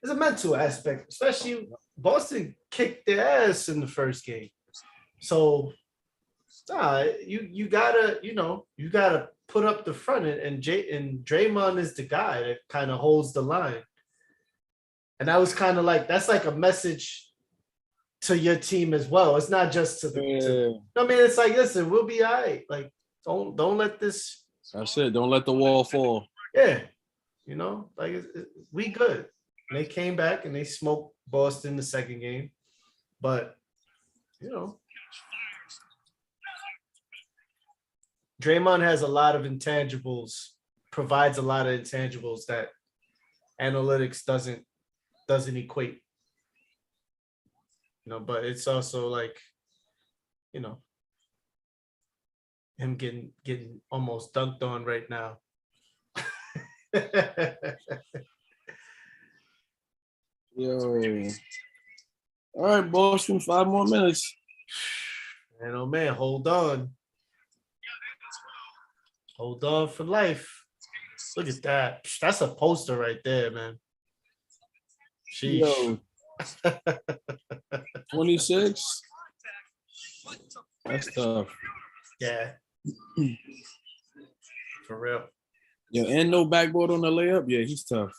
a mental aspect, especially Boston kicked their ass in the first game. So you gotta put up the front, and Draymond is the guy that kind of holds the line. And that was kind of that's like a message to your team as well. It's not just to the I mean, it's like, listen, we'll be all right. Like, don't let this. That's it. Don't let the wall fall. Yeah. We good. And they came back and they smoked Boston the second game. But, Draymond has a lot of intangibles, provides a lot of intangibles that analytics doesn't equate. But it's also him getting almost dunked on right now. Yo. All right, Boston, 5 more minutes. Man, oh man, hold on. Hold on for life. Look at that. That's a poster right there, man. Sheesh. 26. That's tough. Yeah. For real. Yeah, and no backboard on the layup. Yeah, he's tough.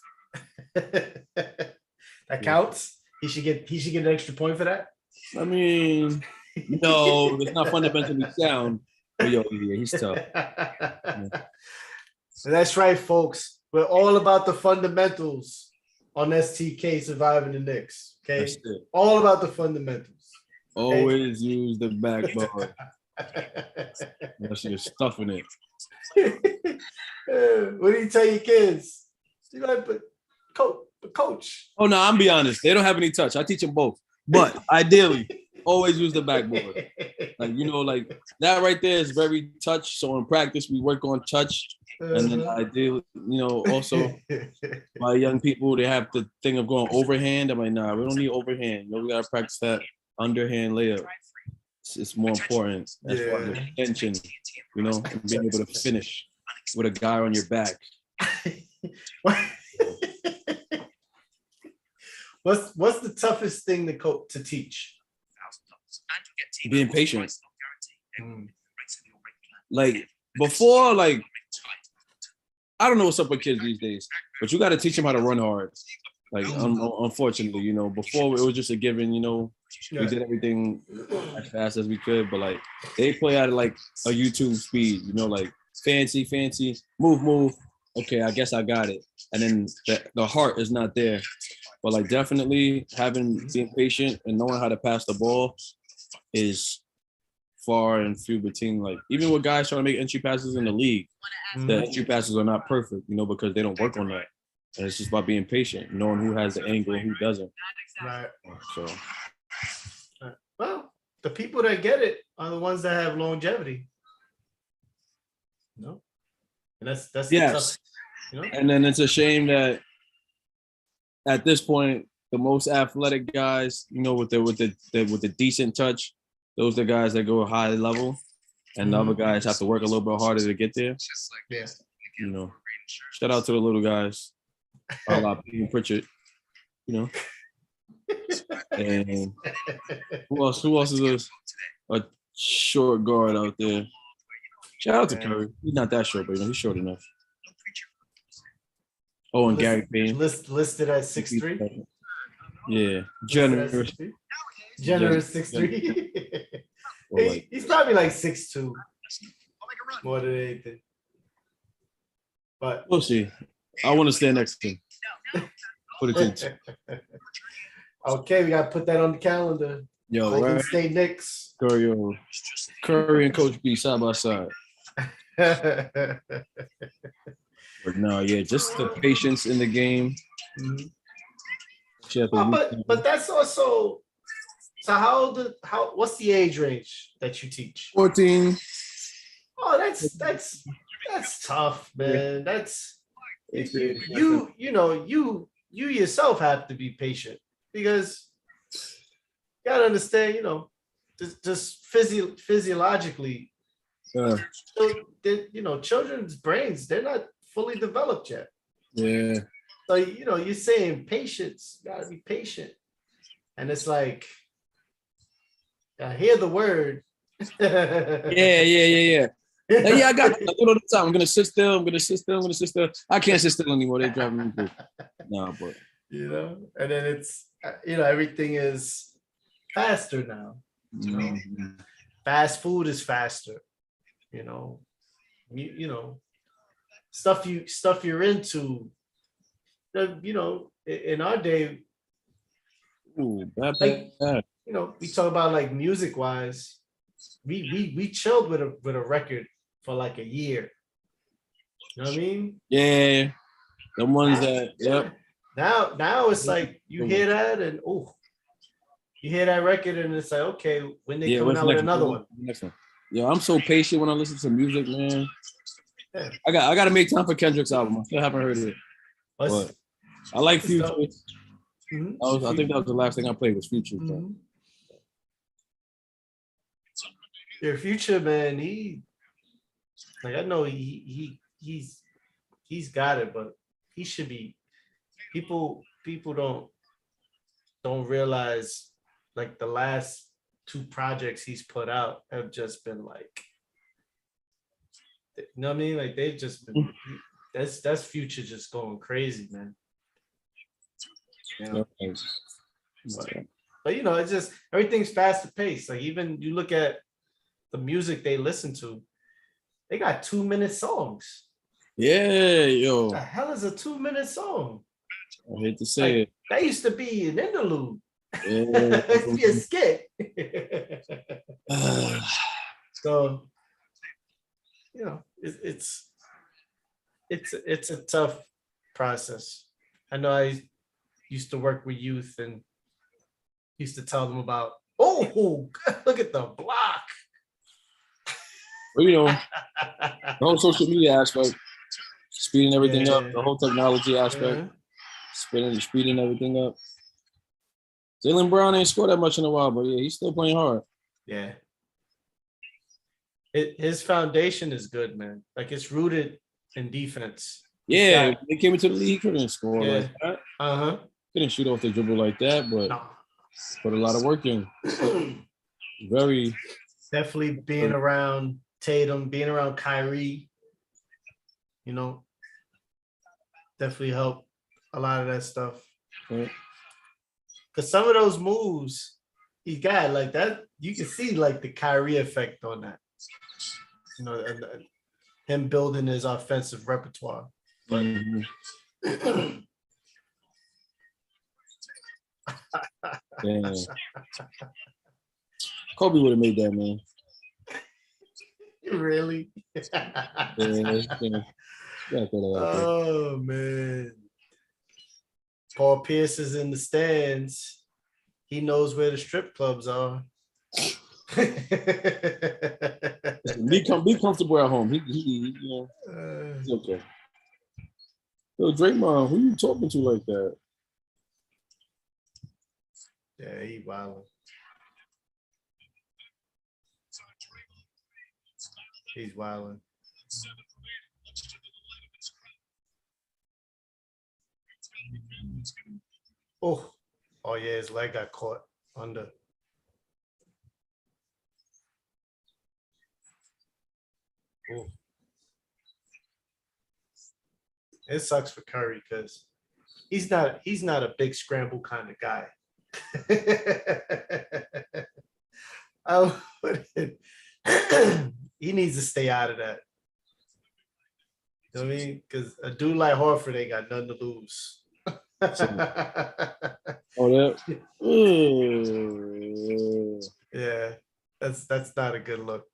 That counts. He should get an extra point for that. I mean, no, it's not fundamentally sound. But yeah, he's tough. Yeah. That's right, folks. We're all about the fundamentals on STK surviving the Knicks. Okay, all about the fundamentals. Okay? Always use the backboard. That shit is stuffing it. What do you tell your kids? But Coach, But coach. Oh no, I'm be honest. They don't have any touch. I teach them both, but ideally, always use the backboard. Like like that right there is very touch. So in practice, we work on touch, and then ideally, also my young people, they have the thing of going overhand. I'm like, nah, we don't need overhand. We gotta practice that underhand layup. It's more important as far as extension, and being able to finish with a guy on your back. What's the toughest thing to teach? Being patient. Like before, like I don't know what's up with kids these days, but you got to teach them how to run hard. Like unfortunately, before it was just a given. We did everything as fast as we could, but like they play at like a YouTube speed. Like fancy, move. Okay, I guess I got it. And then the heart is not there. But like definitely being patient and knowing how to pass the ball is far and few between. Like even with guys trying to make entry passes in the league, the entry passes are not perfect, because they don't work on that. And it's just about being patient, knowing who has the angle and who doesn't. Right. So. Well, the people that get it are the ones that have longevity. No. And that's yes. Tough, And then it's a shame that at this point, the most athletic guys, with the decent touch, those are the guys that go high level, and the other guys have to work a little bit harder to get there. Yeah. Shout out to the little guys, a la Peter Pritchard, and who else is a short guard out there? Shout out to Curry. He's not that short, but he's short enough. Oh, and Gary Payne. Listed at 6'3". Yeah, generous 6'3". He's probably like 6'2", more than anything. But we'll see. I want to stand next to him. Put it in. Okay, we gotta put that on the calendar. Yo, right? State Knicks. Curry and Coach B side by side. But no, yeah, just the patience in the game. But that's also. So what's the age range that you teach? 14. Oh, that's tough, man. That's you yourself have to be patient because you gotta understand, just physiologically, children's brains, they're not fully developed yet. Yeah. So you're saying patience, you gotta be patient, and it's like. I hear the word. Yeah. Yeah, I got it. I do it all the time. I'm gonna sit still. I can't sit still anymore. They're driving me through. No, but and then it's everything is faster now. Fast food is faster. Stuff you're into. In our day. Ooh, bad. We talk about like music wise, we chilled with a record for like a year. You know what I mean? Yeah. The ones yep. Now it's like you hear that and you hear that record and it's like, okay, when they coming out with another one. Next one. Yeah, I'm so patient when I listen to music, man. Yeah. I got to make time for Kendrick's album. I still haven't heard it. But I like Future. I think that was the last thing I played was Future. Your Future, man, I know he's got it, but he should be. People don't realize like the last 2 projects he's put out have just been like, you know what I mean? Like they've just been. That's Future just going crazy, man. But it's just everything's faster paced. Like even you look at the music they listen to, they got 2-minute songs. Yeah, yo. What the hell is a 2-minute song? I hate to say it. That used to be an interlude. Yeah. It used to be a skit. So, it's a tough process. I know used to work with youth and used to tell them about, oh, look at the block. Well, the whole social media aspect, speeding everything up, the whole technology aspect, speeding everything up. Jaylen Brown ain't scored that much in a while, but yeah, he's still playing hard. Yeah. His foundation is good, man. Like it's rooted in defense. Yeah, when he came into the league, he couldn't score like that. Uh-huh. Couldn't shoot off the dribble like that, but put a lot of work in. Very definitely being around Tatum, being around Kyrie, definitely helped a lot of that stuff. Because some of those moves he got like that, you can see like the Kyrie effect on that. Him building his offensive repertoire. But Kobe would have made that, man. Really? Oh man. Paul Pierce is in the stands. He knows where the strip clubs are. Be comfortable at home. He's okay. Yo, Draymond, who you talking to like that? Yeah, he wilding. He's wilding. Oh yeah, his leg got caught under. Ooh. It sucks for Curry because he's not a big scramble kind of guy. He needs to stay out of that. You know what I mean? Because a dude like Horford ain't got nothing to lose. Yeah, that's not a good look.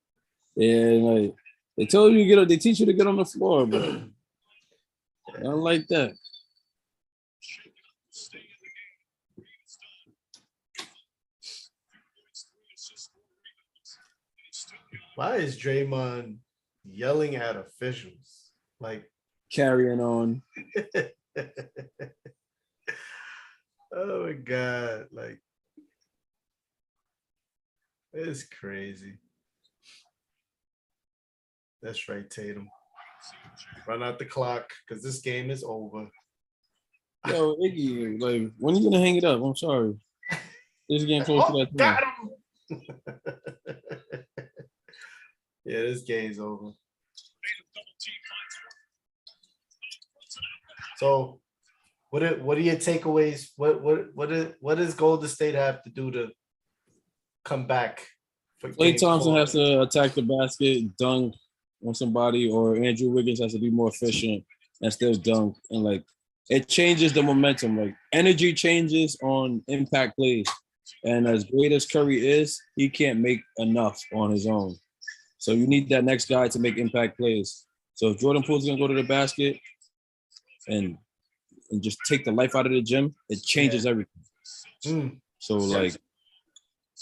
Yeah, like they told you they teach you to get on the floor, but I don't like that. Why is Draymond yelling at officials? Like carrying on. Oh my God. Like it's crazy. That's right, Tatum. Run out the clock because this game is over. Yo, Iggy, like when are you gonna hang it up? I'm sorry. This game close to that time. Got him. Yeah, this game's over. So, what are your takeaways? What does Golden State have to do to come back? Klay Thompson has to attack the basket, dunk on somebody, or Andrew Wiggins has to be more efficient and still dunk. And like it changes the momentum. Like energy changes on impact plays. And as great as Curry is, he can't make enough on his own. So you need that next guy to make impact plays. So if Jordan Poole's gonna go to the basket and just take the life out of the gym, it changes everything. So like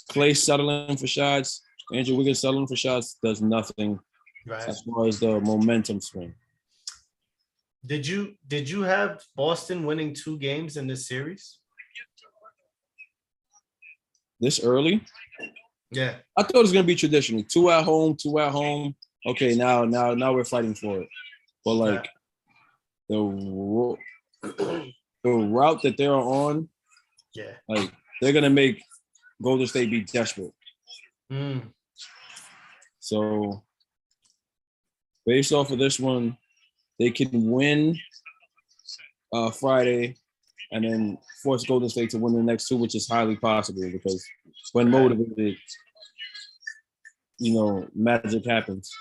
Klay settling for shots, Andrew Wiggins settling for shots does nothing as far as the momentum swing. Did you have Boston winning 2 games in this series? This early? Yeah. I thought it was gonna be traditional. 2 at home, 2 at home. Okay, now we're fighting for it. But like the route that they're on, like they're gonna make Golden State be desperate. So based off of this one, they can win Friday and then force Golden State to win the next 2, which is highly possible because when motivated, magic happens.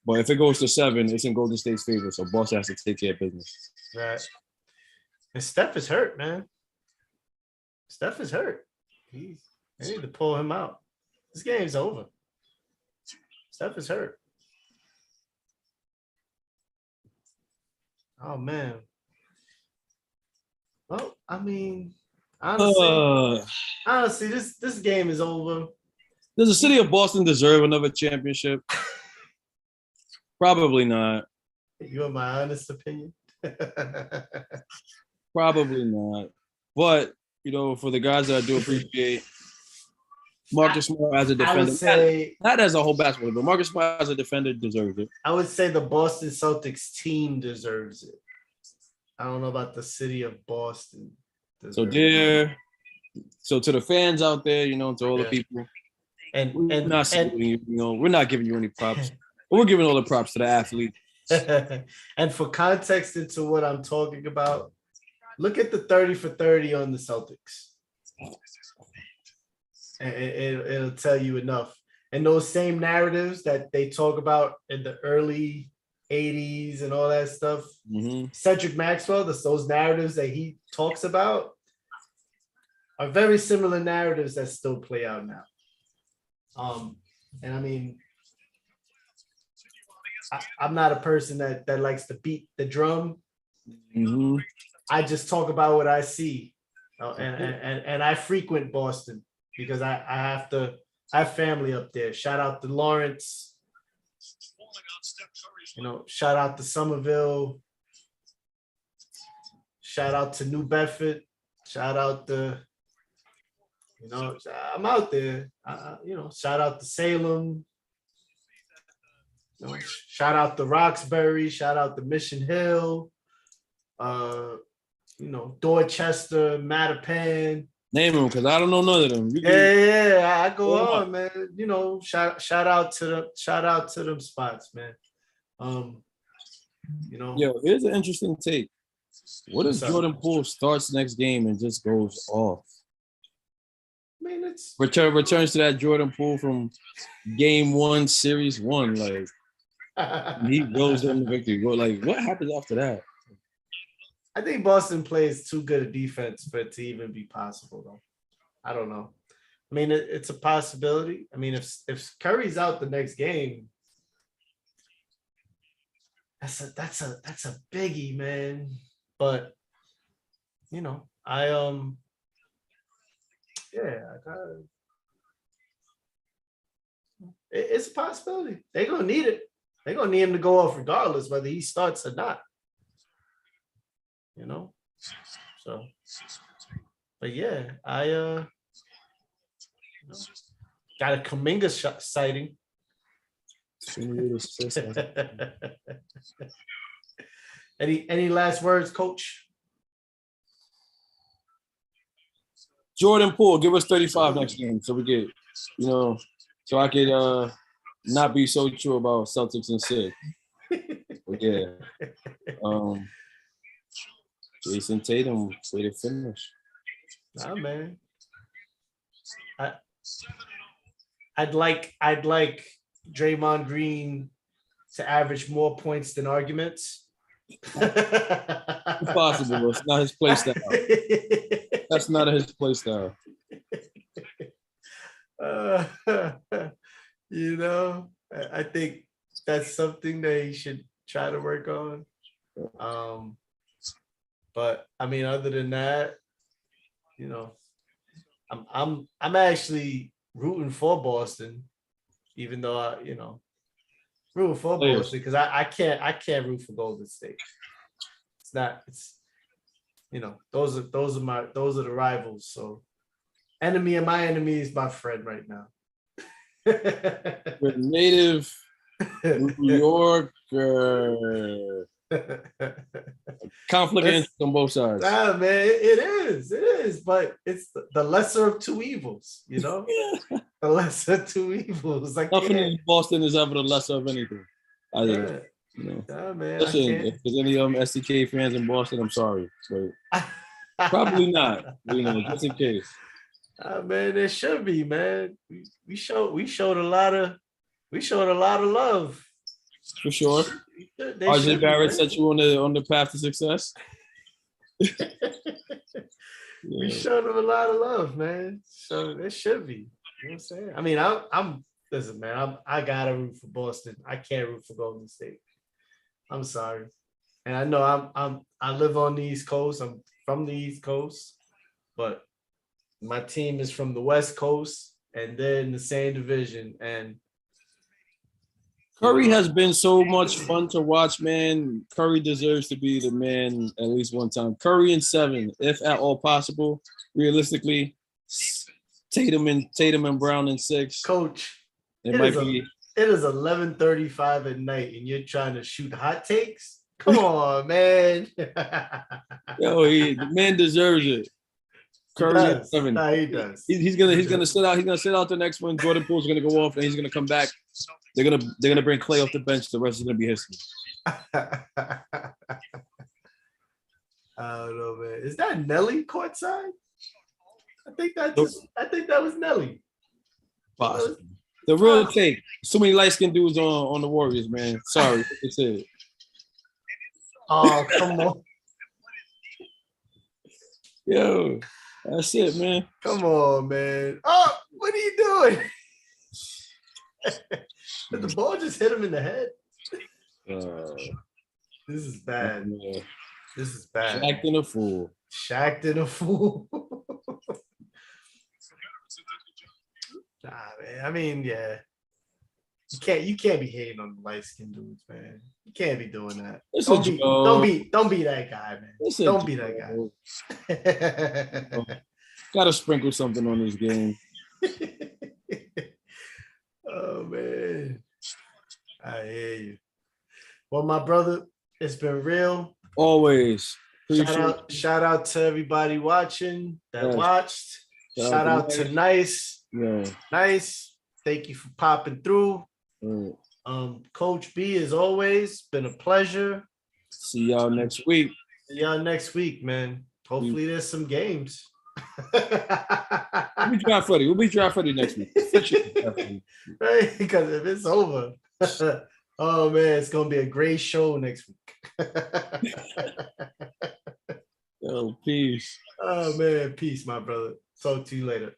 But if it goes to 7, it's in Golden State's favor. So Boston has to take care of business. Right. And Steph is hurt, man. Steph is hurt. They need to pull him out. This game's over. Steph is hurt. Oh man. Well, I mean, honestly, this game is over. Does the city of Boston deserve another championship? Probably not. You want my honest opinion? Probably not. But, for the guys that I do appreciate, Marcus Smart as a I would defender, say not as a whole basketball, but Marcus Smart as a defender deserves it. I would say the Boston Celtics team deserves it. I don't know about the city of Boston. So to the fans out there, to all the people, we're not saluting you. We're not giving you any props. We're giving all the props to the athlete. And for context into what I'm talking about, look at the 30 for 30 on the Celtics. And it'll tell you enough. And those same narratives that they talk about in the early 80s and all that stuff, Cedric Maxwell, those narratives that he talks about are very similar narratives that still play out now. And I mean, I'm not a person that likes to beat the drum. I just talk about what I see, and I frequent Boston because I have family up there. Shout out to Lawrence, shout out to Somerville, shout out to New Bedford, shout out to, I'm out there. Shout out to Salem. Shout out to Roxbury, shout out to Mission Hill, Dorchester, Mattapan. Name them because I don't know none of them. I go on, man. Shout out to them spots, man. Here's an interesting take. What if Jordan Poole starts next game and just goes off? I mean, it's returns to that Jordan Poole from game 1, series 1, like. He goes on the victory. Like, what happens after that? I think Boston plays too good a defense for it to even be possible, though. I don't know. I mean, it's a possibility. I mean, if Curry's out the next game, that's a biggie, man. But it's a possibility. They're gonna need it. They're gonna need him to go off regardless whether he starts or not. So, but yeah, I got a Kuminga sighting. Any last words, Coach? Jordan Poole, give us 35 next game so we get, so I could not be so true about Celtics and Sid. But yeah. Jason Tatum, way to finish. Nah, man. I'd like Draymond Green to average more points than arguments. Impossible. It's not his play style. That's not his play style. I think that's something that he should try to work on. But I mean, other than that, I'm actually rooting for Boston, even though rooting for Boston because I can't root for Golden State. It's those are the rivals. So enemy of my enemy is my friend right now. With native New York conflict on both sides. Ah, man, it is, but it's the lesser of two evils, The lesser of two evils. Nothing in Boston is ever the lesser of anything. Man, listen, if there's any STK fans in Boston, I'm sorry, but probably not. Just in case. Man, there should be, man. We showed a lot of love. For sure. RJ Barrett set you on the path to success. We showed him a lot of love, man. So there should be. You know what I'm saying? I mean, I'm listen, man. I gotta root for Boston. I can't root for Golden State. I'm sorry. And I know I live on the East Coast. I'm from the East Coast, but my team is from the West Coast, and they're in the same division. And Curry has been so much fun to watch, man. Curry deserves to be the man at least one time. Curry in 7, if at all possible. Realistically, Tatum and Brown in 6. Coach, It might be. It is 11:35 at night, and you're trying to shoot hot takes. Come on, man. Yo, the man deserves it. Curry in 7. Nah, he does. He's gonna sit out. He's gonna sit out the next one. Jordan Poole's gonna go off, and he's gonna come back. They're gonna bring Clay off the bench. The rest is gonna be history. I don't know, man. Is that Nelly courtside? I think that was Nelly. Possible. The real take. So many light-skinned dudes on the Warriors, man. Sorry, it's it. Oh, come on. Yo, that's it, man. Come on, man. Oh, what are you doing? Did the ball just hit him in the head? This is bad. This is bad. Shacked in a fool. Shacked in a fool. Nah, man. I mean, yeah. You can't be hating on the light skinned dudes, man. You can't be doing that. Don't be that guy, man. Don't be that guy. Gotta sprinkle something on this game. Oh man. I hear you. Well, my brother, it's been real. Always. Shout out to everybody watching that watched. Shout out to Nice. Yeah. Nice. Thank you for popping through. Right. Coach B, as always, been a pleasure. See y'all next week. See y'all next week, man. Hopefully there's some games. We'll be draft ready next week. Right? Because if it's over, oh man, it's gonna be a great show next week. Yo, peace. Oh man, peace, my brother. Talk to you later.